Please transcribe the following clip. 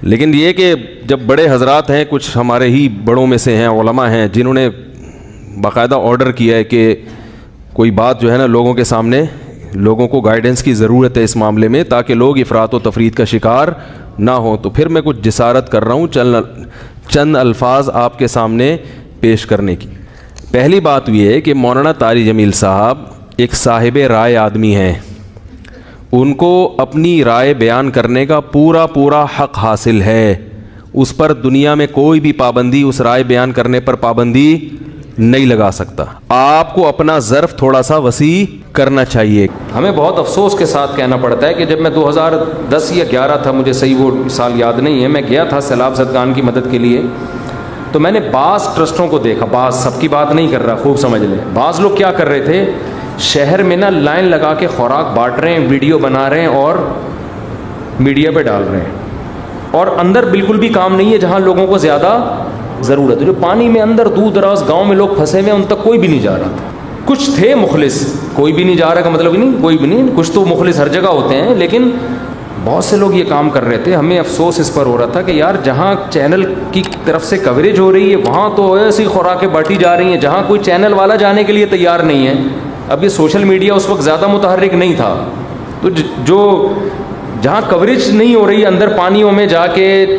لیکن یہ کہ جب بڑے حضرات ہیں, کچھ ہمارے ہی بڑوں میں سے ہیں, علماء ہیں, جنہوں نے باقاعدہ آرڈر کیا ہے کہ کوئی بات جو ہے نا لوگوں کے سامنے, لوگوں کو گائیڈنس کی ضرورت ہے اس معاملے میں تاکہ لوگ افراط و تفرید کا شکار نہ ہوں, تو پھر میں کچھ جسارت کر رہا ہوں چند الفاظ آپ کے سامنے پیش کرنے کی. پہلی بات یہ ہے کہ مولانا طاری جمیل صاحب ایک صاحب رائے آدمی ہیں, ان کو اپنی رائے بیان کرنے کا پورا حق حاصل ہے, اس پر دنیا میں کوئی بھی پابندی, اس رائے بیان کرنے پر پابندی نہیں لگا سکتا. آپ کو اپنا ظرف تھوڑا سا وسیع کرنا چاہیے. ہمیں بہت افسوس کے ساتھ کہنا پڑتا ہے کہ جب میں 2010 یا 11 تھا, مجھے صحیح وہ سال یاد نہیں ہے, میں گیا تھا سیلاب زدگان کی مدد کے لیے, تو میں نے بعض ٹرسٹوں کو دیکھا, بعض, سب کی بات نہیں کر رہا, خوب سمجھ لیں, بعض لوگ کیا کر رہے تھے, شہر میں نا لائن لگا کے خوراک بانٹ رہے ہیں, ویڈیو بنا رہے ہیں اور میڈیا پہ ڈال رہے ہیں, اور اندر بالکل بھی کام نہیں ہے جہاں لوگوں کو زیادہ ضرورت ہے. جو پانی میں اندر دور دراز گاؤں میں لوگ پھنسے ہوئے ہیں, ان تک کوئی بھی نہیں جا رہا تھا. کچھ تھے مخلص, کوئی بھی نہیں جا رہا کا مطلب نہیں کوئی بھی نہیں, کچھ تو مخلص ہر جگہ ہوتے ہیں, لیکن بہت سے لوگ یہ کام کر رہے تھے. ہمیں افسوس اس پر ہو رہا تھا کہ یار جہاں چینل کی طرف سے کوریج ہو رہی ہے وہاں تو ایسی خوراکیں بانٹی جا رہی ہیں جہاں کوئی چینل والا جانے کے لیے تیار نہیں ہے. اب یہ سوشل میڈیا اس وقت زیادہ متحرک نہیں تھا, تو جو جہاں کوریج نہیں ہو رہی اندر پانیوں میں جا کے